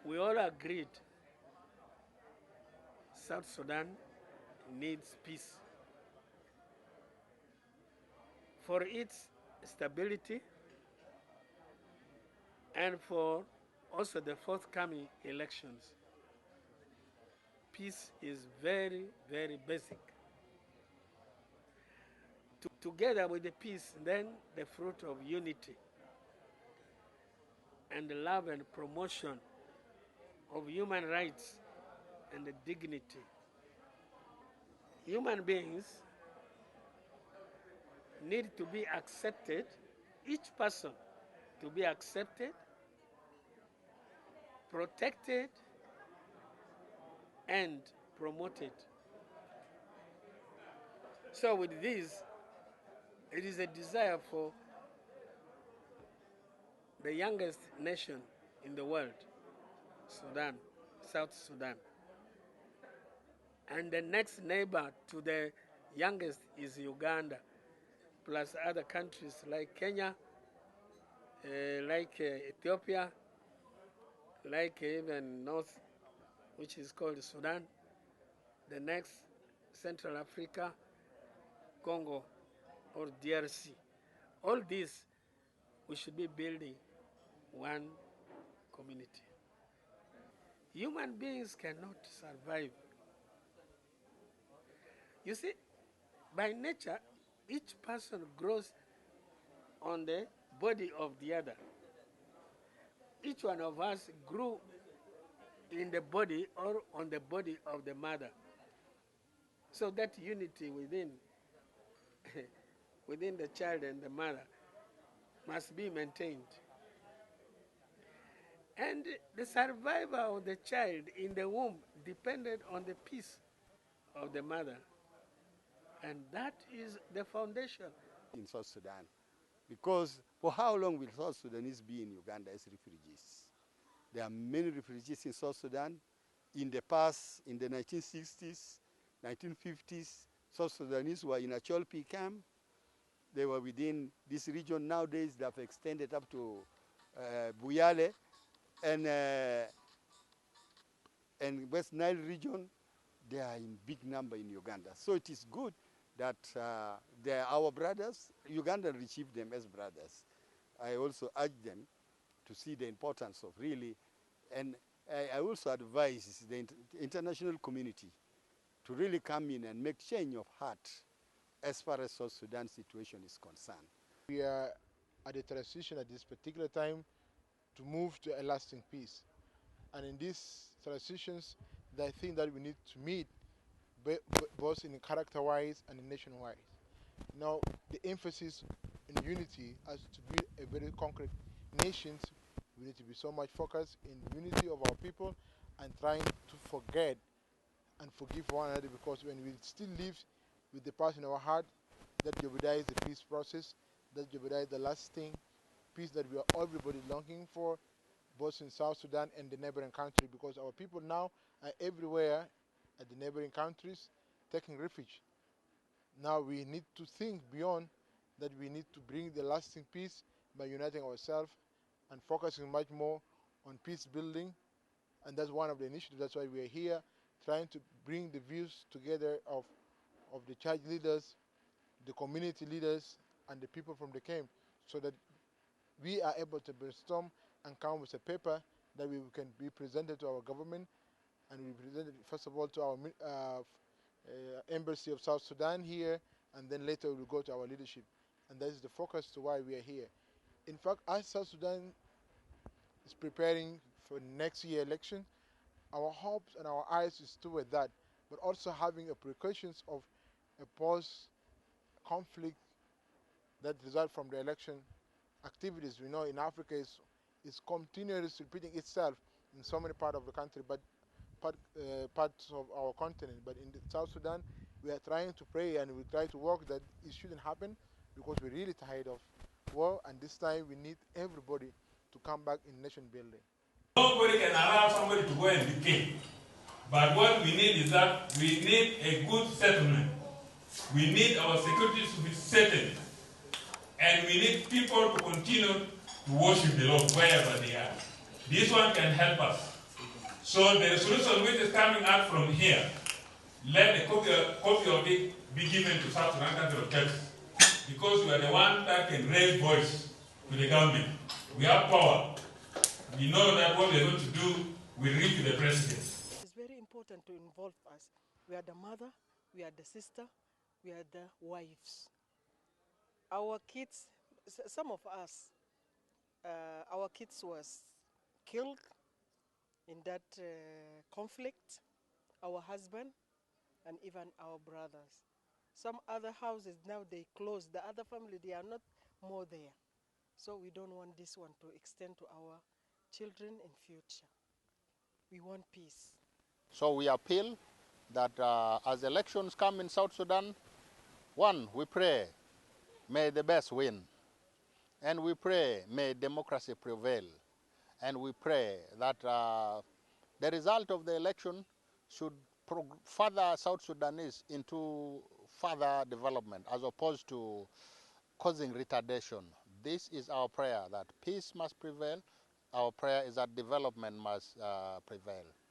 we all agreed South Sudan needs peace for its stability and for also the forthcoming elections. Peace is very, very basic. Together with the peace, then the fruit of unity and the love and promotion of human rights and the dignity. Human beings need to be accepted, each person to be accepted, protected, and promoted. So with this, it is a desire for the youngest nation in the world, Sudan, South Sudan. And the next neighbor to the youngest is Uganda, plus other countries like Kenya, like Ethiopia, like even North, which is called Sudan. The next, Central Africa, Congo, or DRC. All these, we should be building one community. Human beings cannot survive. You see, by nature, each person grows on the body of the other. Each one of us grew in the body or on the body of the mother. So that unity within, within the child and the mother must be maintained. And the survival of the child in the womb depended on the peace of the mother. And that is the foundation. In South Sudan, because for how long will South Sudanese be in Uganda as refugees? There are many refugees in South Sudan. In the past, in the 1960s, 1950s, South Sudanese were in a Cholpi camp. They were within this region. Nowadays, they have extended up to Buyale and West Nile region. They are in big number in Uganda. So it is good that they are our brothers. Uganda received them as brothers. I also urge them to see the importance of really, and I also advise the international community to really come in and make change of heart as far as South Sudan's situation is concerned. We are at a transition at this particular time to move to a lasting peace. And in these transitions, I think that we need to meet both in character-wise and in nation-wise. Now, the emphasis in unity as to build a very concrete nation, we need to be so much focused in unity of our people and trying to forget and forgive one another, because when we still live with the past in our heart, that jeopardizes the peace process, that jeopardizes the lasting peace that we are everybody longing for, both in South Sudan and the neighboring country, because our people now are everywhere at the neighboring countries taking refuge. Now we need to think beyond that. We need to bring the lasting peace by uniting ourselves and focusing much more on peace building, and that's one of the initiatives. That's why we are here, trying to bring the views together of the church leaders, the community leaders, and the people from the camp, so that we are able to brainstorm and come with a paper that we can be presented to our government, and we presented first of all to our embassy of South Sudan here, and then later we will go to our leadership. And that is the focus to why we are here. In fact, as South Sudan is preparing for next year election, our hopes and our eyes is toward that, but also having a precautions of a post-conflict that result from the election activities. We know in Africa is continuously repeating itself in so many parts of the country, but parts of our continent. But in South Sudan, we are trying to pray and we try to work that it shouldn't happen, because we're really tired of war, and this time we need everybody to come back in nation building. Nobody can allow somebody to go and be king. But what we need is that we need a good settlement. We need our security to be settled. And we need people to continue to worship the Lord wherever they are. This one can help us. So the resolution which is coming out from here, let a copy of it be given to South Sudan Council of Churches, because we are the one that can raise voice to the government. We have power. We know that what we are going to do will reach the president. It's very important to involve us. We are the mother, we are the sister, we are the wives. Our kids, some of us, our kids was killed in that conflict, our husband and even our brothers. Some other houses now they closed, the other family they are not more there. So we don't want this one to extend to our children in future. We want peace. So we appeal that as elections come in South Sudan, one, we pray, may the best win. And we pray, may democracy prevail. And we pray that the result of the election should further South Sudanese into further development as opposed to causing retardation. This is our prayer, that peace must prevail. Our prayer is that development must prevail.